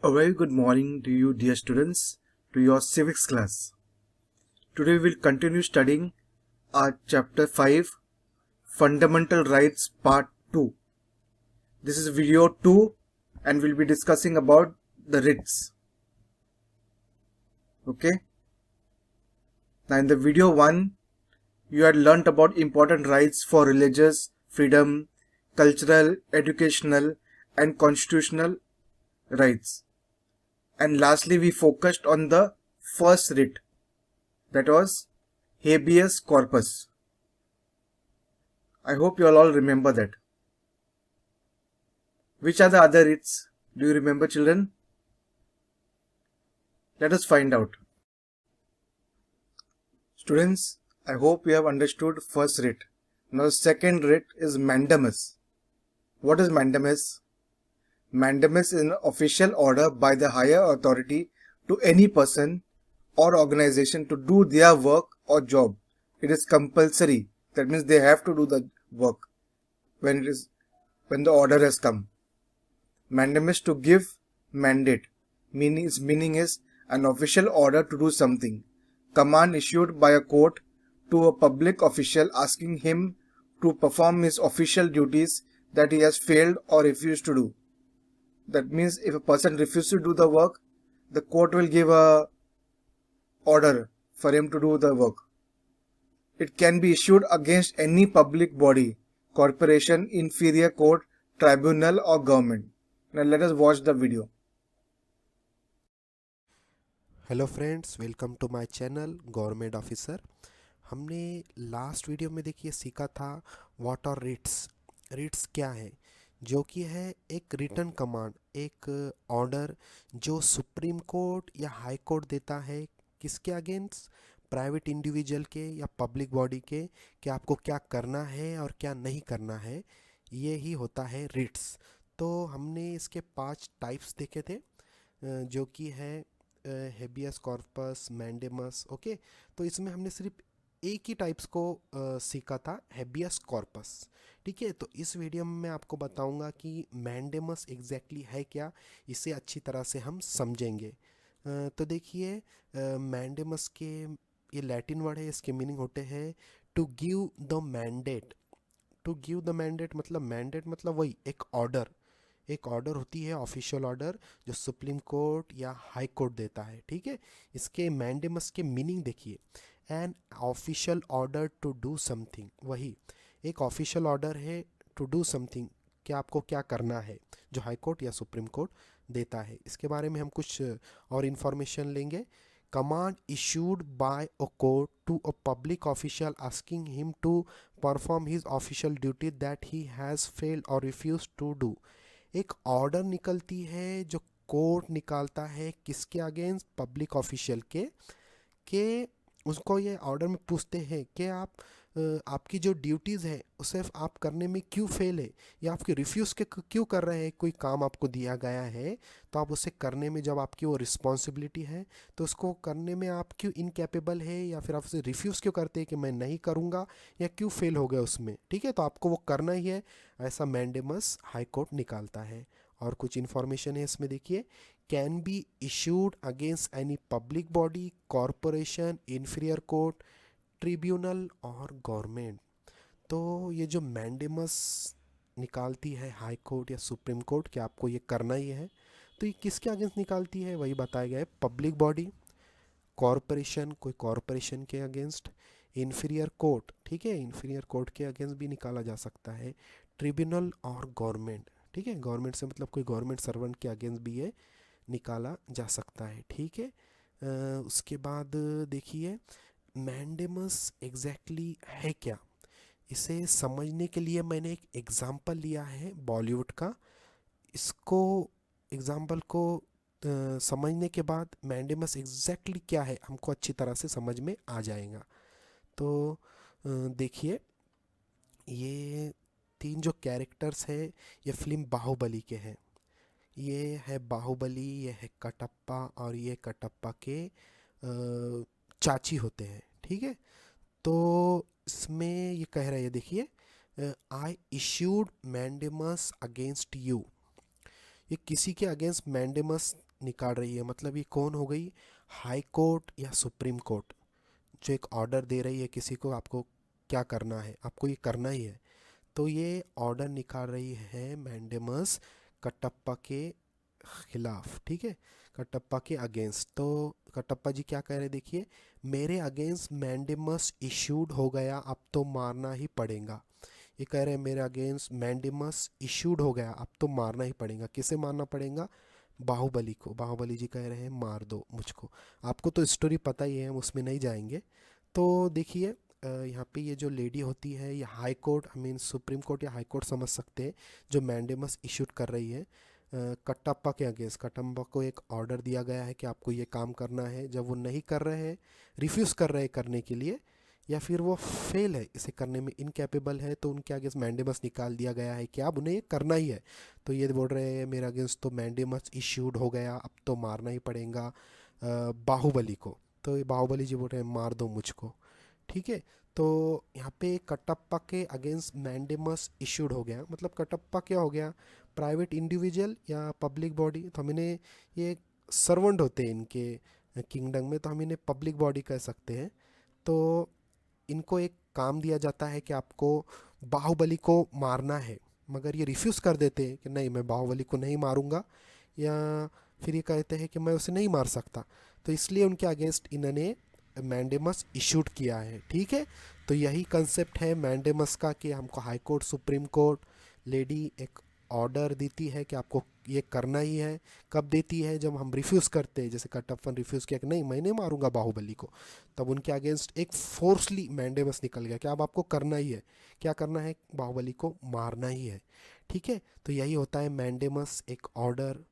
A very good morning to you, dear students, to your civics class. Today we will continue studying our chapter 5, Fundamental Rights Part 2. This is video 2 and we'll be discussing about the writs. Okay. Now in the video 1, you had learnt about important rights for religious freedom, cultural, educational and constitutional rights. And lastly, we focused on the first writ, that was habeas corpus. I hope you all remember that. Which are the other writs? Do you remember, children? Let us find out. Students, I hope you have understood first writ. Now second writ is mandamus. What is mandamus? Mandamus is an official order by the higher authority to any person or organization to do their work or job. It is compulsory. That means they have to do the work when the order has come. Mandamus, to give mandate. Meaning is an official order to do something. Command issued by a court to a public official asking him to perform his official duties that he has failed or refused to do. That means if a person refuses to do the work, the court will give a order for him to do the work. It can be issued against any public body, corporation, inferior court, tribunal or government. Now let us watch the video. Hello friends, welcome to my channel government officer. हमने last video में देखिए सीखा था what are Ritz. Ritz क्या है? जो कि है एक रिटन कमांड, एक ऑर्डर जो सुप्रीम कोर्ट या हाई कोर्ट देता है किसके अगेंस्ट? प्राइवेट इंडिविजुअल के या पब्लिक बॉडी के, कि आपको क्या करना है और क्या नहीं करना है। ये ही होता है रिट्स। तो हमने इसके 5 टाइप्स देखे थे, जो कि है हेबियस कॉर्पस, मैंडेमस। ओके, तो इसमें हमने सिर्फ एक ही टाइप्स को सीखा था, हेबियस कॉर्पस। ठीक है, तो इस वीडियो में मैं आपको बताऊंगा कि मैंडेमस एग्जैक्टली है क्या, इसे अच्छी तरह से हम समझेंगे। तो देखिए, मैंडेमस के ये लैटिन वर्ड है, इसके मीनिंग होते हैं to give the mandate. To give the mandate मतलब, मैंडेट मतलब वही एक ऑर्डर। एक ऑर्डर होती है, ऑफिशियल ऑर्डर, जो सुप्रीम कोर्ट या हाई कोर्ट देता है। ठीक है, इसके मैंडेमस के मीनिंग देखिए, an official order to do something. वही एक ऑफिशियल ऑर्डर है टू डू समथिंग, कि आपको क्या करना है, जो हाई कोर्ट या सुप्रीम कोर्ट देता है। इसके बारे में हम कुछ और इन्फॉर्मेशन लेंगे। Command issued by a court to a public official asking him to perform his official duty that he has failed और रिफ्यूज टू डू। एक ऑर्डर निकलती है जो कोर्ट निकालता है किसके अगेंस्ट? पब्लिक ऑफिशियल के उसको ये ऑर्डर में पूछते हैं कि आपकी जो ड्यूटीज़ है उसे आप करने में क्यों फेल है, या आपके रिफ्यूज़ के क्यों कर रहे हैं। कोई काम आपको दिया गया है तो आप उसे करने में, जब आपकी वो रिस्पॉन्सिबिलिटी है तो उसको करने में आप क्यों इनकैपेबल है, या फिर आप उसे रिफ्यूज़ क्यों करते हैं कि मैं नहीं करूँगा, या क्यों फेल हो गए उसमें। ठीक है, तो आपको वो करना ही है। ऐसा मैंडेमस हाई कोर्ट निकालता है। और कुछ इन्फॉर्मेशन है इसमें, देखिए। Can be issued against any public body, corporation, inferior court, tribunal और गवर्नमेंट। तो ये जो मैंडेमस निकालती है हाई कोर्ट या सुप्रीम कोर्ट कि आपको ये करना ही है, तो ये किसके अगेंस्ट निकालती है? वही बताया गया है, पब्लिक बॉडी, कॉरपोरेशन, कोई कॉरपोरेशन के अगेंस्ट, इन्फीरियर कोर्ट। ठीक है, इन्फीरियर कोर्ट के अगेंस्ट भी निकाला जा सकता है, ट्रिब्यूनल और गवर्नमेंट। ठीक है, गवर्नमेंट से मतलब कोई गवर्नमेंट सर्वेंट के अगेंस्ट भी ये निकाला जा सकता है। ठीक है, उसके बाद देखिए, मैंडेमस एग्जैक्टली है क्या, इसे समझने के लिए मैंने एक एग्जाम्पल लिया है बॉलीवुड का। इसको एग्जाम्पल को समझने के बाद मैंडेमस एग्जैक्टली क्या है हमको अच्छी तरह से समझ में आ जाएगा। तो देखिए, ये 3 जो कैरेक्टर्स हैं ये फिल्म बाहुबली के हैं। ये है बाहुबली, ये है कटप्पा, और ये कटप्पा के चाची होते हैं। ठीक है, तो इसमें ये कह रहे हैं, देखिए, आई इश्यूड मैंडेमस अगेंस्ट यू। ये किसी के अगेंस्ट मैंडेमस निकाल रही है। मतलब ये कौन हो गई, हाई कोर्ट या सुप्रीम कोर्ट, जो एक ऑर्डर दे रही है किसी को, आपको क्या करना है, आपको ये करना ही है। तो ये ऑर्डर निकाल रही है मैंडेमस कटप्पा के खिलाफ, ठीक है, कटप्पा के अगेंस्ट। तो कटप्पा जी क्या कह रहे हैं, देखिए, मेरे अगेंस्ट मैंडेमस इशूड हो गया, अब तो मारना ही पड़ेगा। ये कह रहे हैं मेरे अगेंस्ट मैंडेमस इशूड हो गया, अब तो मारना ही पड़ेगा। किसे मारना पड़ेगा, बाहुबली को। बाहुबली जी कह रहे हैं मार दो मुझको। आपको तो स्टोरी पता ही है, हम उसमें नहीं जाएंगे। तो देखिए, यहाँ पे ये जो लेडी होती है, ये high court, I mean supreme Court या हाई कोर्ट समझ सकते हैं, जो मैंडेमस इशूड कर रही है कटप्पा के अगेंस्ट। कटप्पा को एक ऑर्डर दिया गया है कि आपको ये काम करना है। जब वो नहीं कर रहे हैं, रिफ्यूज़ कर रहे हैं करने के लिए, या फिर वो फेल है, इसे करने में इनकैपेबल है, तो उनके अगेंस्ट मैंडेमस निकाल दिया गया है कि अब उन्हें ये करना ही है। तो ये बोल रहे हैं मेरे अगेंस्ट तो मैंडेमस इश्यूड हो गया, अब तो मारना ही पड़ेगा बाहुबली को। तो ये बाहुबली जी बोल रहे हैं मार दो मुझको, ठीक है। तो यहाँ पे कटप्पा के अगेंस्ट मैंडेमस इशूड हो गया, मतलब कटप्पा क्या हो गया, प्राइवेट इंडिविजुअल या पब्लिक बॉडी। तो हम इन्हें, ये सर्वेंट होते हैं इनके किंगडम में, तो हम इन्हें पब्लिक बॉडी कह सकते हैं। तो इनको एक काम दिया जाता है कि आपको बाहुबली को मारना है, मगर ये रिफ्यूज़ कर देते हैं कि नहीं, मैं बाहुबली को नहीं मारूंगा, या फिर ये कहते हैं कि मैं उसे नहीं मार सकता। तो इसलिए उनके अगेंस्ट इन्होंने मैंडेमस इशूड किया है, ठीक है। तो यही कंसेप्ट है मैंडेमस का, कि हमको high court, supreme court, lady एक ऑर्डर देती है कि आपको ये करना ही है। कब देती है, जब हम रिफ्यूज़ करते हैं, जैसे कटप्पन रिफ्यूज़ किया कि नहीं मैं नहीं मारूंगा बाहुबली को, तब उनके अगेंस्ट एक फोर्सली मैंडेमस निकल गया कि अब आपको करना ही है। क्या करना है, बाहुबली को मारना ही है, ठीक है। तो यही होता है मैंडेमस, एक ऑर्डर,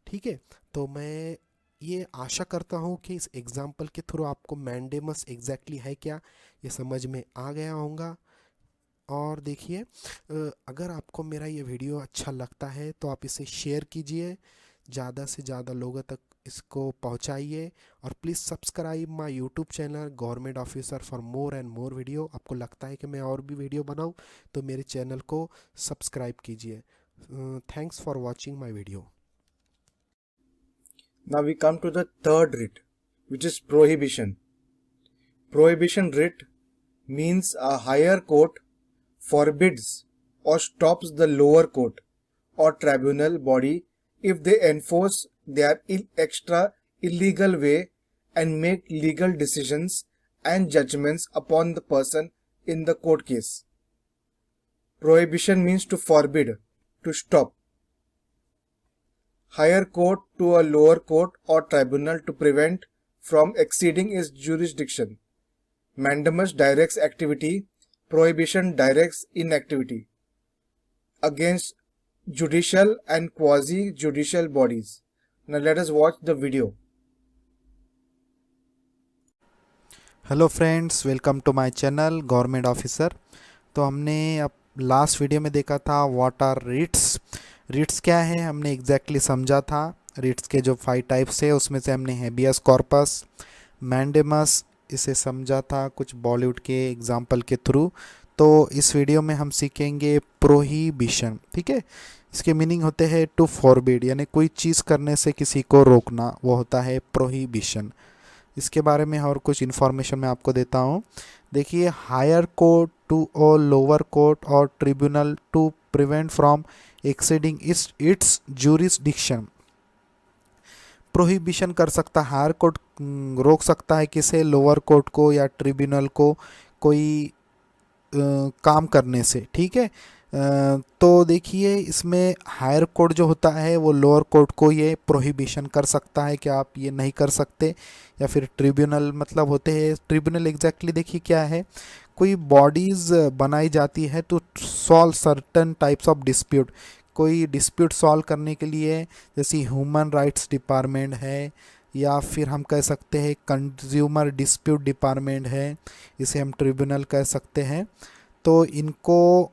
ठीक है। तो मैं ये आशा करता हूँ कि इस एग्जाम्पल के थ्रू आपको मैंडेमस एग्जैक्टली है क्या, ये समझ में आ गया होगा। और देखिए, अगर आपको मेरा ये वीडियो अच्छा लगता है तो आप इसे शेयर कीजिए, ज़्यादा से ज़्यादा लोगों तक इसको पहुंचाइए, और please subscribe my YouTube channel government officer for more and more video. आपको लगता है कि मैं और भी वीडियो बनाऊं, तो मेरे चैनल को सब्सक्राइब कीजिए। Thanks for watching my video. Now we come to the third writ, which is prohibition. Prohibition writ means a higher court forbids or stops the lower court or tribunal body if they enforce their extra illegal way and make legal decisions and judgments upon the person in the court case. Prohibition means to forbid, to stop. Higher court to a lower court or tribunal to prevent from exceeding its jurisdiction. Mandamus directs activity, prohibition directs inactivity against judicial and quasi-judicial bodies. Now let us watch the video. Hello friends, welcome to my channel government officer. तो हमने अब last video में देखा था what are Ritz. Ritz क्या है हमने exactly समझा था। रिट्स के जो 5 टाइप्स है उसमें से हमने हेबियस कॉर्पस, मैंडेमस, इसे समझा था कुछ बॉलीवुड के एग्जाम्पल के थ्रू। तो इस वीडियो में हम सीखेंगे प्रोहिबिशन, ठीक है। इसके मीनिंग होते हैं टू फॉरबिड, यानी कोई चीज़ करने से किसी को रोकना, वो होता है प्रोहिबिशन। इसके बारे में और कुछ इन्फॉर्मेशन मैं आपको देता हूँ। देखिए, higher court to oh lower court और tribunal to prevent from exceeding its jurisdiction. Prohibition कर सकता है हायर कोर्ट, रोक सकता है किसे, लोअर कोर्ट को या ट्रिब्यूनल को कोई काम करने से, ठीक है। तो देखिए, इसमें हायर कोर्ट जो होता है वो लोअर कोर्ट को ये प्रोहिबिशन कर सकता है कि आप ये नहीं कर सकते, या फिर ट्रिब्यूनल मतलब होते हैं, ट्रिब्यूनल एग्जैक्टली देखिए क्या है, कोई बॉडीज़ बनाई जाती है to solve certain types of dispute, कोई डिस्प्यूट सॉल्व करने के लिए, जैसे ह्यूमन राइट्स डिपार्टमेंट है, या फिर हम कह सकते हैं कंज्यूमर डिस्प्यूट डिपार्टमेंट है, इसे हम ट्रिब्यूनल कह सकते हैं। तो इनको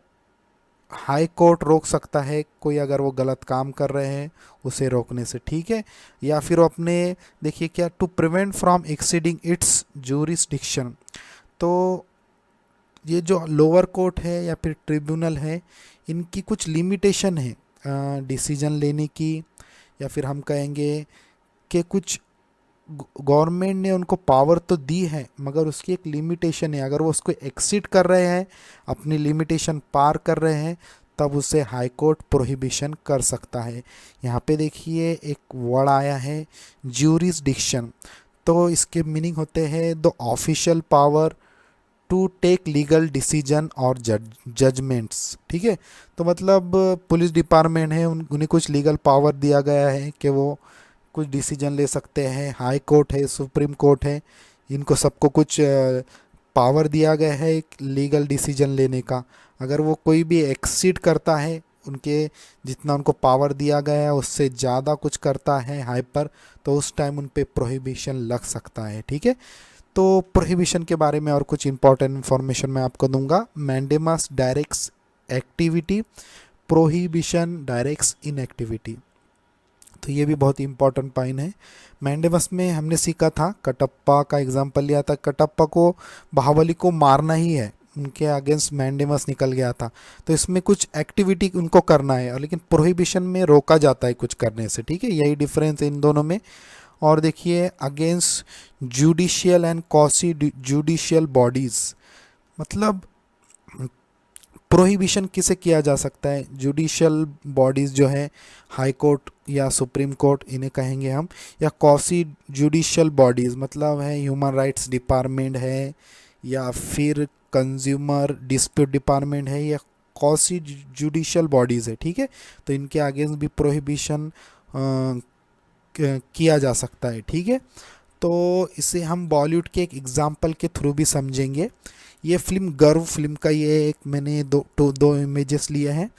हाई कोर्ट रोक सकता है, कोई अगर वो गलत काम कर रहे हैं उसे रोकने से, ठीक है। या फिर वो अपने, देखिए क्या, to prevent from exceeding its jurisdiction. तो ये जो लोअर कोर्ट है या फिर ट्रिब्यूनल है, इनकी कुछ लिमिटेशन है। डिसीजन लेने की, या फिर हम कहेंगे कि कुछ गवर्नमेंट ने उनको पावर तो दी है मगर उसकी एक लिमिटेशन है। अगर वो उसको एक्सीड कर रहे हैं, अपनी लिमिटेशन पार कर रहे हैं, तब उसे हाई कोर्ट प्रोहिबिशन कर सकता है। यहाँ पे देखिए एक वर्ड आया है ज्यूरिसडिक्शन। तो इसके मीनिंग होते हैं the official power to take legal decision और जजमेंट्स। ठीक है, तो मतलब पुलिस डिपार्टमेंट है, उन्हें कुछ लीगल पावर दिया गया है कि वो कुछ डिसीजन ले सकते हैं। हाई कोर्ट है, सुप्रीम कोर्ट है, इनको सबको कुछ पावर दिया गया है एक लीगल डिसीजन लेने का। अगर वो कोई भी एक्सीड करता है, उनके जितना उनको पावर दिया गया है उससे ज़्यादा कुछ करता है हाइपर, तो उस टाइम उन पे प्रोहिबिशन लग सकता है। ठीक है, तो प्रोहिबिशन के बारे में और कुछ इंपॉर्टेंट इन्फॉर्मेशन मैं आपको दूंगा। Mandamus directs activity, prohibition directs inactivity. तो ये भी बहुत इंपॉर्टेंट पॉइंट है। मैंडेमस में हमने सीखा था, कटप्पा का एग्जांपल लिया था। कटप्पा को बाहुबली को मारना ही है, उनके अगेंस्ट मैंडेमस निकल गया था, तो इसमें कुछ एक्टिविटी उनको करना है, और लेकिन प्रोहिबिशन में रोका जाता है कुछ करने से। ठीक है, यही डिफरेंस है इन दोनों में। और देखिए against judicial and quasi judicial bodies, मतलब प्रोहिबिशन किसे किया जा सकता है? जुडिशियल बॉडीज़ जो है, हाई कोर्ट या सुप्रीम कोर्ट इन्हें कहेंगे हम, या क्वासी जुडिशियल बॉडीज़ मतलब है ह्यूमन राइट्स डिपार्टमेंट है, या फिर कंज्यूमर डिस्प्यूट डिपार्टमेंट है, या क्वासी जुडिशियल बॉडीज़ है। ठीक है, तो इनके अगेंस्ट भी प्रोहिबिशन किया जा सकता है। ठीक है, तो इसे हम बॉलीवुड के एक एग्जाम्पल के थ्रू भी समझेंगे। ये फिल्म गर्व फिल्म का ये एक मैंने दो इमेजेस लिए हैं।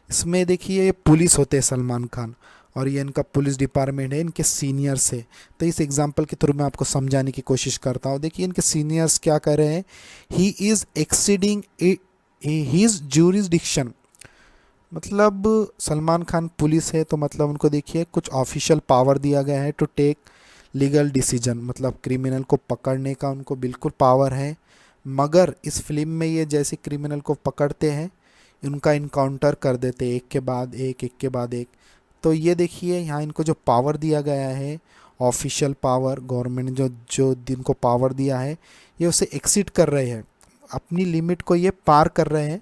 इसमें देखिए पुलिस होते हैं सलमान खान, और ये इनका पुलिस डिपार्टमेंट है, इनके सीनियर्स है। तो इस एग्जाम्पल के थ्रू मैं आपको समझाने की कोशिश करता हूँ। देखिए इनके सीनियर्स क्या कर रहे हैं, he is exceeding his jurisdiction. मतलब सलमान खान पुलिस है, तो मतलब उनको देखिए कुछ ऑफिशियल पावर दिया गया है टू टेक लीगल डिसीजन, मतलब क्रिमिनल को पकड़ने का उनको बिल्कुल पावर है। मगर इस फिल्म में ये जैसे क्रिमिनल को पकड़ते हैं, उनका इनकाउंटर कर देते एक के बाद एक, एक के बाद एक। तो ये देखिए यहाँ इनको जो पावर दिया गया है, ऑफिशियल पावर, गवर्नमेंट जो जो जिनको पावर दिया है, ये उसे एक्सीड कर रहे हैं, अपनी लिमिट को ये पार कर रहे हैं।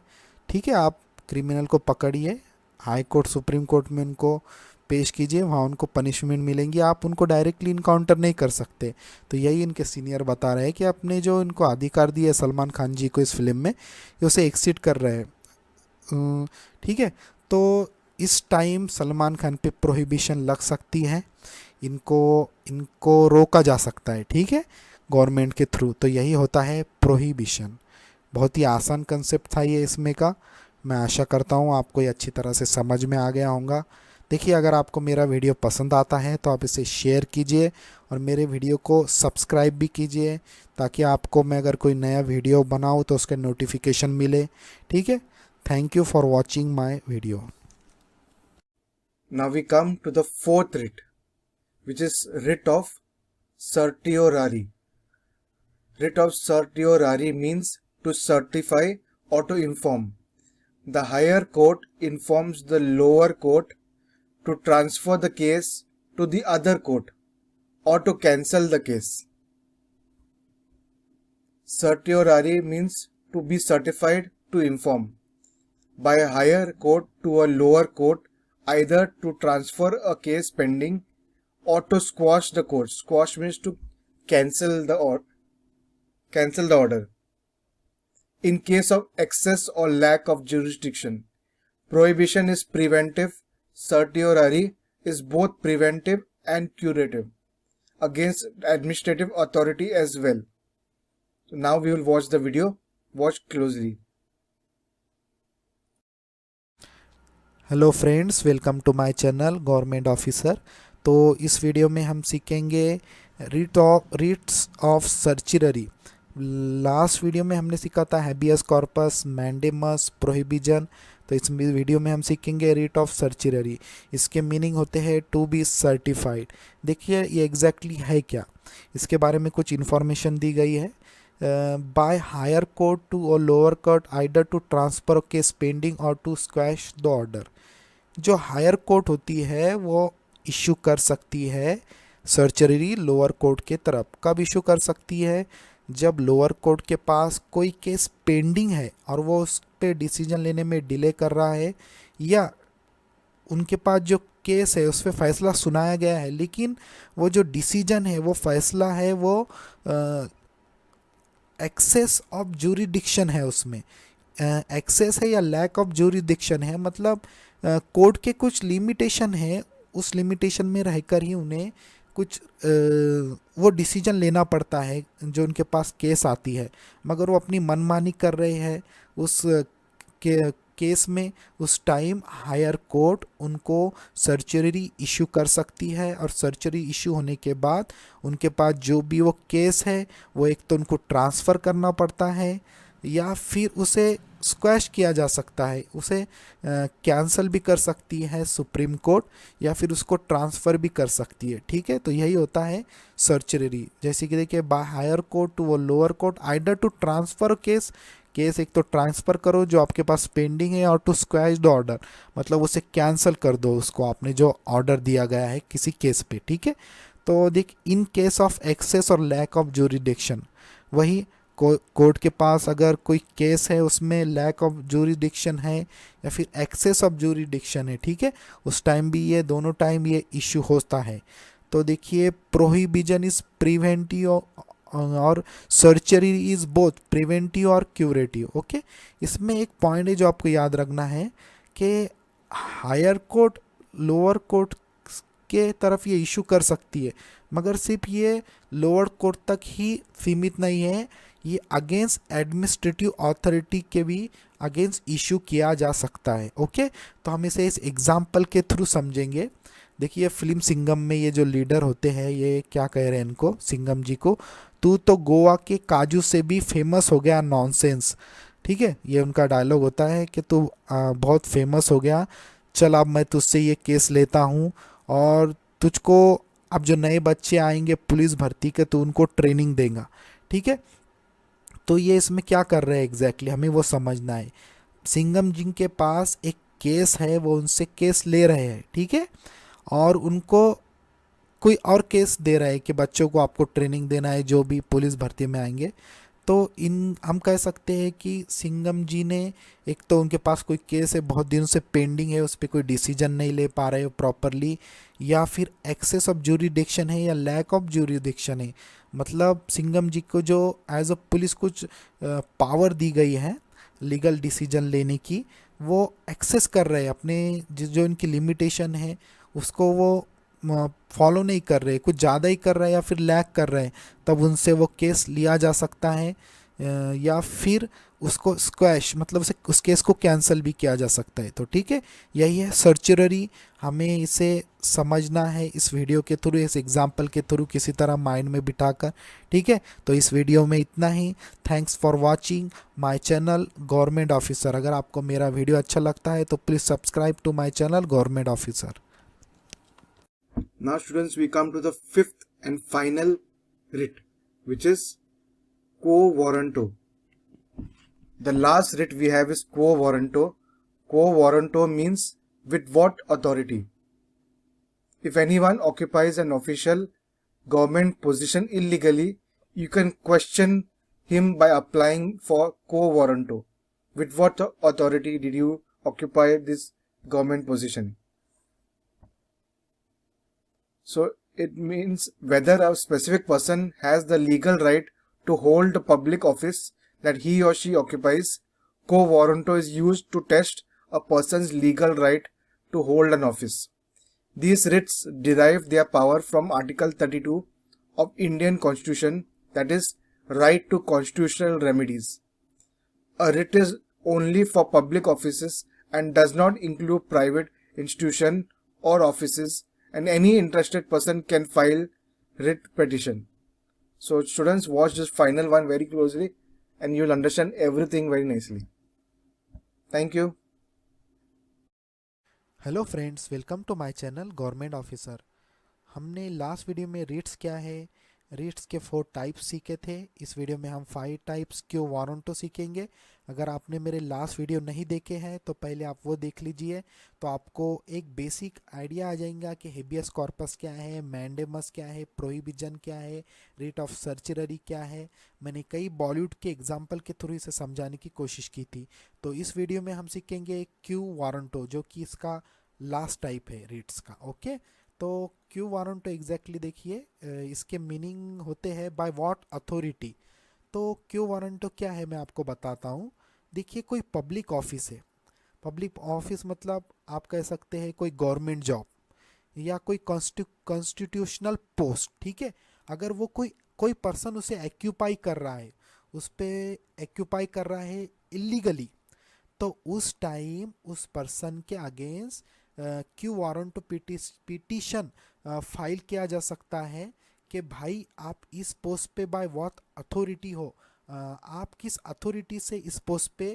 ठीक है, आप क्रिमिनल को पकड़िए, हाई कोर्ट सुप्रीम कोर्ट में उनको पेश कीजिए, वहाँ उनको पनिशमेंट मिलेंगी, आप उनको डायरेक्टली इनकाउंटर नहीं कर सकते। तो यही इनके सीनियर बता रहे हैं कि अपने जो इनको अधिकार दिए सलमान खान जी को इस फिल्म में, ये उसे एक्सीड कर रहे हैं। ठीक है, तो इस टाइम सलमान खान पे प्रोहिबिशन लग सकती है, इनको इनको रोका जा सकता है। ठीक है, गवर्नमेंट के थ्रू। तो यही होता है प्रोहिबिशन। बहुत ही आसान कंसेप्ट था ये इसमें का। मैं आशा करता हूँ आपको ये अच्छी तरह से समझ में आ गया होगा। देखिए अगर आपको मेरा वीडियो पसंद आता है तो आप इसे शेयर कीजिए, और मेरे वीडियो को सब्सक्राइब भी कीजिए, ताकि आपको मैं अगर कोई नया वीडियो बनाऊँ तो उसका नोटिफिकेशन मिले। ठीक है, thank you for watching my video. Now we come to the fourth writ, which is writ of certiorari. Writ of certiorari means to certify or to inform. The higher court informs the lower court to transfer the case to the other court or to cancel the case. Certiorari means to be certified to inform by a higher court to a lower court, either to transfer a case pending or to squash the court. Squash means to cancel the order in case of excess or lack of jurisdiction. Prohibition is preventive. Certiorari is both preventive and curative against administrative authority as well. So now we will watch the video. Watch closely. Hello friends, welcome to my channel government officer. तो इस video में हम सीखेंगे writs of certiorari. Last video में हमने सीखा था habeas corpus, mandamus, प्रोहिबिजन। तो इस वीडियो में हम सीखेंगे रिट ऑफ सर्चिररी। इसके मीनिंग होते हैं टू बी सर्टिफाइड। देखिए ये एग्जैक्टली है क्या, इसके बारे में कुछ इन्फॉर्मेशन दी गई है। बाय हायर कोर्ट टू और lower court either to transfer case pending or to squash the order. जो हायर कोर्ट होती है वो इशू कर सकती है सर्चरी लोअर कोर्ट के तरफ। कब इशू कर सकती है? जब लोअर कोर्ट के पास कोई केस पेंडिंग है और वो उस पे डिसीजन लेने में डिले कर रहा है, या उनके पास जो केस है उस पर फैसला सुनाया गया है लेकिन वो जो डिसीजन है, वो फैसला है, वो एक्सेस ऑफ जूरिडिक्शन है, उसमें एक्सेस है या लैक ऑफ जूरिडिक्शन है, मतलब कोर्ट के कुछ लिमिटेशन है, उस लिमिटेशन में रहकर ही उन्हें कुछ वो डिसीजन लेना पड़ता है जो उनके पास केस आती है। मगर वो अपनी मनमानी कर रहे हैं उस के केस में, उस टाइम हायर कोर्ट उनको सर्चरी इशू कर सकती है, और सर्चरी इशू होने के बाद उनके पास जो भी वो केस है वो एक तो उनको ट्रांसफ़र करना पड़ता है, या फिर उसे स्क्वैश किया जा सकता है, उसे कैंसल भी कर सकती है सुप्रीम कोर्ट, या फिर उसको ट्रांसफ़र भी कर सकती है। ठीक है, तो यही होता है सर्चरी। जैसे कि देखिए, बाय हायर कोर्ट टू वो lower court either to transfer case, case एक तो ट्रांसफ़र करो जो आपके पास पेंडिंग है, और टू स्क्वैश द ऑर्डर, मतलब उसे कैंसल कर दो, उसको आपने जो ऑर्डर दिया गया है किसी केस पे। ठीक है, तो देख, इन केस ऑफ एक्सेस और लैक ऑफ जूरिडिक्शन, वही कोर्ट के पास अगर कोई केस है उसमें लैक ऑफ जूरिडिक्शन है या फिर एक्सेस ऑफ जूरिडिक्शन है, ठीक है, उस टाइम भी ये दोनों टाइम ये इश्यू होता है। तो देखिए, प्रोहिबिजन इज प्रिवेंटिव और सर्जरी इज बोथ प्रिवेंटिव और क्यूरेटिव। ओके, इसमें एक पॉइंट है जो आपको याद रखना है कि हायर कोर्ट लोअर कोर्ट के तरफ ये इशू कर सकती है, मगर सिर्फ ये लोअर कोर्ट तक ही सीमित नहीं है, ये अगेंस्ट एडमिनिस्ट्रेटिव अथॉरिटी के भी अगेंस्ट इशू किया जा सकता है। ओके, तो हम इसे इस एग्जाम्पल के थ्रू समझेंगे। देखिए, फिल्म सिंघम में ये जो लीडर होते हैं, ये क्या कह रहे हैं इनको, सिंघम जी को, तू तो गोवा के काजू से भी फेमस हो गया, नॉनसेंस। ठीक है, ये उनका डायलॉग होता है कि तू बहुत फेमस हो गया, चल अब मैं तुझसे ये केस लेता हूँ, और तुझको अब जो नए बच्चे आएंगे पुलिस भर्ती के, तो उनको ट्रेनिंग देगा। ठीक है, तो ये इसमें क्या कर रहे हैं एग्जैक्टली हमें वो समझना है। सिंघम जी के पास एक केस है, वो उनसे केस ले रहे हैं, ठीक है, और उनको कोई और केस दे रहा है कि बच्चों को आपको ट्रेनिंग देना है जो भी पुलिस भर्ती में आएंगे। तो इन हम कह सकते हैं कि सिंघम जी ने, एक तो उनके पास कोई केस है बहुत दिनों से पेंडिंग है, उस पर कोई डिसीजन नहीं ले पा रहे हो प्रॉपरली, या फिर एक्सेस ऑफ जूरिडिक्शन है या लैक ऑफ जूरिडिक्शन है, मतलब सिंघम जी को जो एज अ पुलिस कुछ पावर दी गई है लीगल डिसीजन लेने की, वो एक्सेस कर रहे हैं अपने, जो इनकी लिमिटेशन है उसको वो फॉलो नहीं कर रहे, कुछ ज़्यादा ही कर रहे हैं या फिर लैग कर रहे हैं, तब उनसे वो केस लिया जा सकता है, या फिर उसको स्क्वैश, मतलब उस केस को कैंसिल भी किया जा सकता है। तो ठीक है, यही है सर्चरी, हमें इसे समझना है इस वीडियो के थ्रू, इस एग्जाम्पल के थ्रू किसी तरह माइंड में बिठाकर। ठीक है, तो इस वीडियो में इतना ही। Thanks for watching my channel government officer. अगर आपको मेरा वीडियो अच्छा लगता है तो please subscribe to my channel government officer. Now students, we come to the fifth and final writ, which is quo warranto. The last writ we have is quo warranto. Quo warranto means with what authority. If anyone occupies an official government position illegally, you can question him by applying for quo warranto. With what authority did you occupy this government position? So it means whether a specific person has the legal right to hold a public office that he or she occupies. Quo warranto is used to test a person's legal right to hold an office. These writs derive their power from Article 32 of Indian Constitution, that is, right to constitutional remedies. A writ is only for public offices and does not include private institution or offices, and any interested person can file writ petition. So students, watch this final one very closely and you'll understand everything very nicely. Thank you. Hello friends, welcome to my channel government officer. हमने last video में writs क्या है, Ritz के 4 types सीखे थे। इस video में हम 5 टाइप्स क्यू वारंटो सीखेंगे। अगर आपने मेरे लास्ट वीडियो नहीं देखे हैं तो पहले आप वो देख लीजिए, तो आपको एक बेसिक आइडिया आ जाएगा कि हेबियस कॉर्पस क्या है, मैंडेमस क्या है, प्रोहिबिजन क्या है, रिट ऑफ सर्चररी क्या है। मैंने कई बॉलीवुड के एग्जाम्पल के थ्रू इसे समझाने की कोशिश की थी। तो इस वीडियो में हम सीखेंगे क्यू वारंटो, जो कि इसका लास्ट टाइप है रिट्स का। ओके, तो क्यू वारंटो एग्जैक्टली देखिए, इसके मीनिंग होते हैं बाय व्हाट अथॉरिटी। तो क्यू वारंटो क्या है मैं आपको बताता हूँ। देखिए, कोई पब्लिक ऑफिस है, पब्लिक ऑफिस मतलब आप कह सकते हैं कोई गवर्नमेंट जॉब या कोई कॉन्स्टिट्यूशनल पोस्ट, ठीक है। अगर वो कोई कोई पर्सन उसे एक्यूपाई कर रहा है, उस पे एक्यूपाई कर रहा है इलीगली, तो उस टाइम उस पर्सन के against Q warrant petition file किया जा सकता है कि भाई आप इस पोस्ट पे बाय व्हाट अथॉरिटी हो, आप किस अथॉरिटी से इस पोस्ट पे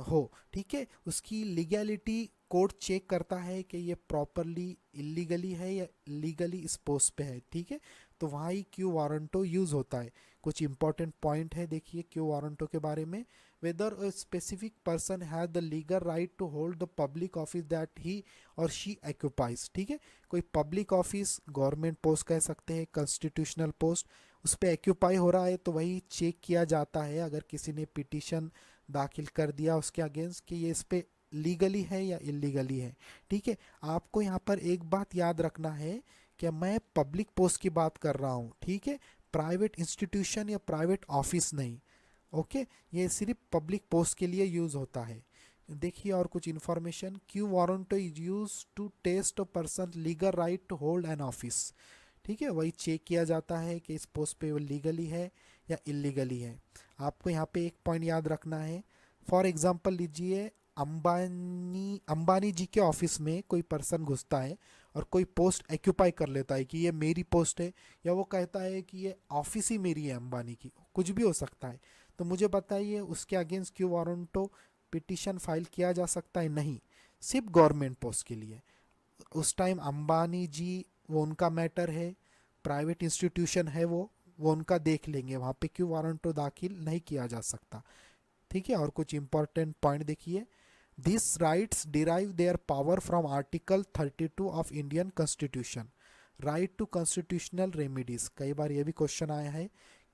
हो, ठीक है। उसकी लीगैलिटी कोर्ट चेक करता है कि ये प्रॉपरली इलीगली है या लीगली इस पोस्ट पे है, ठीक है। तो वहाँ ही क्यू वारंटो यूज़ होता है। कुछ इंपॉर्टेंट पॉइंट है देखिए क्यू वारंटो के बारे में। whether a specific person has the legal right to hold the public office that he or she occupies, ठीक है। कोई पब्लिक ऑफिस, गवर्नमेंट पोस्ट कह सकते हैं, कॉन्स्टिट्यूशनल पोस्ट, उस पर एक्यूपाई हो रहा है तो वही चेक किया जाता है अगर किसी ने पिटिशन दाखिल कर दिया उसके अगेंस्ट कि ये इस पे लीगली है या इलीगली है, ठीक है। आपको यहाँ पर एक बात याद रखना है कि मैं पब्लिक पोस्ट की बात कर रहा हूँ, ठीक है, प्राइवेट इंस्टीट्यूशन या प्राइवेट ऑफिस नहीं। ओके, ये सिर्फ पब्लिक पोस्ट के लिए यूज़ होता है। देखिए और कुछ information, quo warrant is use to test a person legal right to hold an office, ठीक है। वही चेक किया जाता है कि इस पोस्ट पे वो लीगली है या इलीगली है। आपको यहाँ पे एक पॉइंट याद रखना है। फॉर एग्जांपल लीजिए, अंबानी जी के ऑफिस में कोई पर्सन घुसता है और कोई पोस्ट एक्यूपाई कर लेता है कि ये मेरी पोस्ट है, या वो कहता है कि ये ऑफिस ही मेरी है अंबानी की, कुछ भी हो सकता है। तो मुझे बताइए उसके against quo warranto petition file किया जा सकता है? नहीं, सिर्फ गवर्नमेंट पोस्ट के लिए। उस टाइम अंबानी जी, वो उनका मैटर है, प्राइवेट इंस्टीट्यूशन है, वो उनका देख लेंगे, वहाँ पे क्यू वारंटो दाखिल नहीं किया जा सकता, ठीक है। और कुछ इंपॉर्टेंट पॉइंट देखिए, this rights derive their power from article 32 of Indian constitution, right to constitutional remedies. कई बार ये भी क्वेश्चन आया है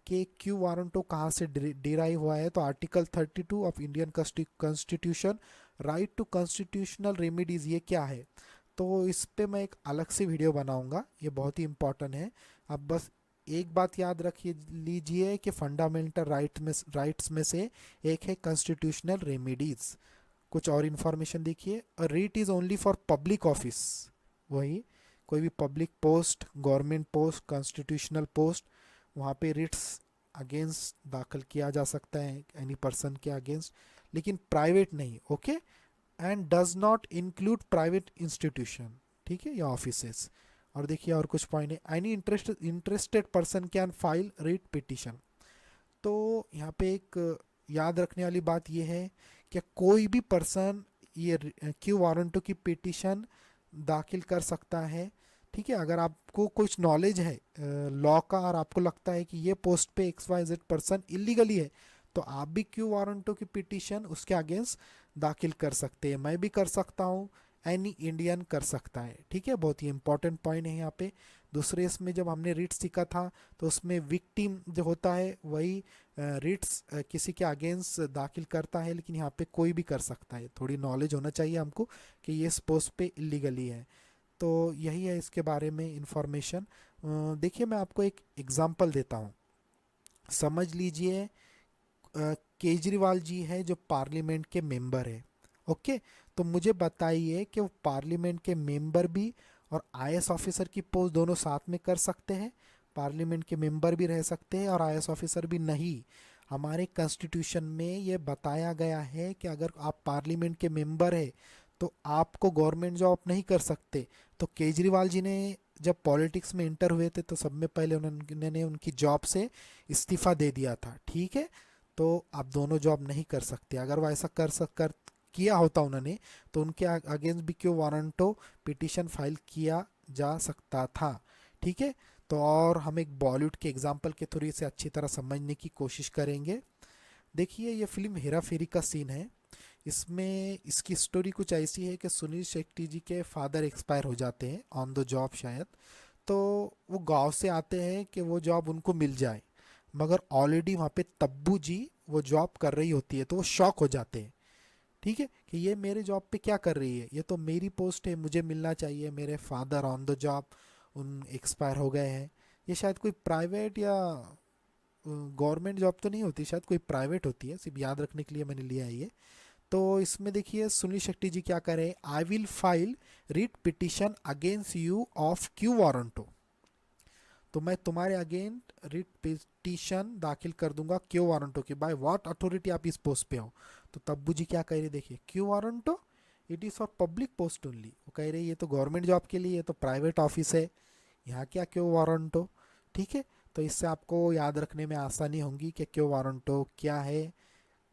कि क्यू वारंटो कहाँ से डिराइव हुआ है, तो article 32 of Indian constitution, right to constitutional remedies, ये क्या है। तो इस पे मैं एक अलग से वीडियो बनाऊंगा, ये बहुत ही इंपॉर्टेंट है। अब बस एक बात याद रखिए लीजिए कि फंडामेंटल राइट्स में से एक है कॉन्स्टिट्यूशनल रेमिडीज। कुछ और इन्फॉर्मेशन देखिए, writ is only for public office, वही कोई भी public post, government post, constitutional post, वहाँ पे रिट्स अगेंस्ट दाखिल किया जा सकता है एनी पर्सन के अगेंस्ट, लेकिन प्राइवेट नहीं। Okay, and does not include private institution, ठीक है, या ऑफिसेस। और देखिए और कुछ पॉइंट है, any interested person can file writ petition. तो यहाँ पे एक याद रखने वाली बात यह है कि कोई भी पर्सन ये क्यू वारंटो की पिटिशन दाखिल कर सकता है, ठीक है। अगर आपको कुछ नॉलेज है लॉ का और आपको लगता है कि ये पोस्ट पे XYZ पर्सन इलीगली है, तो आप भी क्यू वारंटो की पिटिशन उसके अगेंस्ट दाखिल कर सकते हैं। मैं भी कर सकता हूँ, एनी इंडियन कर सकता है, ठीक है। बहुत ही इंपॉर्टेंट पॉइंट है यहाँ पे। दूसरे इसमें जब हमने रिट सीखा था तो उसमें विक्टिम जो होता है वही रिट्स किसी के अगेंस्ट दाखिल करता है, लेकिन यहाँ पे कोई भी कर सकता है। थोड़ी नॉलेज होना चाहिए हमको कि ये इस पोस्ट पे इलीगली है। तो यही है इसके बारे में इंफॉर्मेशन। देखिए मैं आपको एक एग्जांपल देता हूँ, समझ लीजिए केजरीवाल जी है जो पार्लियामेंट के मेंबर है। ओके, तो मुझे बताइए कि वो पार्लियामेंट के मेंबर भी और IAS ऑफिसर की पोस्ट दोनों साथ में कर सकते हैं? पार्लियामेंट के मेंबर भी रह सकते हैं और IAS ऑफिसर भी नहीं। हमारे कॉन्स्टिट्यूशन में ये बताया गया है कि अगर आप पार्लियामेंट के मेंबर है तो आपको गवर्नमेंट जॉब नहीं कर सकते। तो केजरीवाल जी ने जब पॉलिटिक्स में इंटर हुए थे तो सब में पहले उन्होंने उनकी जॉब से इस्तीफा दे दिया था, ठीक है। तो आप दोनों जॉब नहीं कर सकते। अगर वो ऐसा कर किया होता उन्होंने तो उनके अगेंस्ट भी क्यों वारंटो पिटिशन फाइल किया जा सकता था, ठीक है। तो और हम एक बॉलीवुड के एग्जाम्पल के थ्रू इसे अच्छी तरह समझने की कोशिश करेंगे। देखिए ये फिल्म हेरा फेरी का सीन है। इसमें इसकी स्टोरी कुछ ऐसी है कि सुनील शेट्टी जी के फादर एक्सपायर हो जाते हैं ऑन द जॉब शायद। तो वो गांव से आते हैं कि वो जॉब उनको मिल जाए, मगर ऑलरेडी वहाँ पे तब्बू जी वो जॉब कर रही होती है, तो वो शॉक हो जाते हैं। ठीक है कि ये मेरे जॉब पे क्या कर रही है, ये तो मेरी पोस्ट है, मुझे मिलना चाहिए, मेरे फादर ऑन द जॉब उन एक्सपायर हो गए हैं। ये शायद कोई प्राइवेट या गवर्नमेंट जॉब तो नहीं होती, शायद कोई प्राइवेट होती है, सिर्फ याद रखने के लिए मैंने लिया है ये। तो इसमें देखिए सुनील शेट्टी जी क्या करें, I will file writ petition against you of quo warranto. तो मैं तुम्हारे अगेंस्ट रिट पिटीशन दाखिल कर दूंगा क्यू वारंटो की, बाय व्हाट अथॉरिटी आप इस पोस्ट पे हो। तो तब्बू जी क्या कह रहे, देखिए quo warranto it is for public post only. वो कह रहे ये तो गवर्नमेंट जॉब के लिए, ये तो प्राइवेट ऑफिस है, यहाँ क्या क्यू वारंटो। ठीक है। तो इससे आपको याद रखने में आसानी होगी कि क्यू वारंटो क्या है।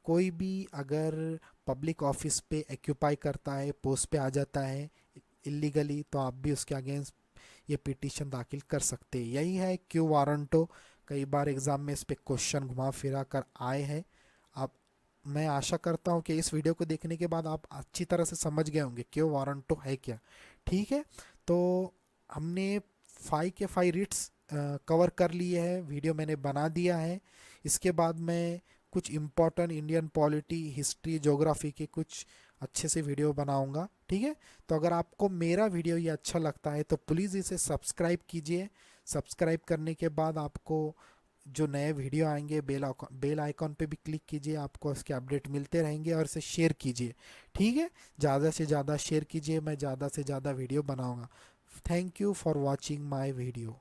कोई भी अगर पब्लिक ऑफिस पे एक्यूपाई करता है, पोस्ट पे आ जाता है इलीगली, तो आप भी उसके अगेंस्ट ये पिटीशन दाखिल कर सकते हैं। यही है क्यू वारंटो। कई बार एग्ज़ाम में इस पे क्वेश्चन घुमा फिरा कर आए हैं। आप, मैं आशा करता हूँ कि इस वीडियो को देखने के बाद आप अच्छी तरह से समझ गए होंगे क्यू वारंटो है क्या। ठीक है। तो हमने 5 रिट्स कवर कर लिए हैं, वीडियो मैंने बना दिया है। इसके बाद मैं कुछ important Indian polity, history, geography के कुछ अच्छे से वीडियो बनाऊंगा। ठीक है। तो अगर आपको मेरा वीडियो ये अच्छा लगता है तो प्लीज़ इसे सब्सक्राइब कीजिए। सब्सक्राइब करने के बाद आपको जो नए वीडियो आएंगे बेल आइकॉन पे भी क्लिक कीजिए, आपको इसके अपडेट मिलते रहेंगे। और इसे शेयर कीजिए। ठीक है। ज़्यादा से ज़्यादा शेयर कीजिए, मैं ज़्यादा से ज़्यादा वीडियो बनाऊंगा। Thank you for watching my video.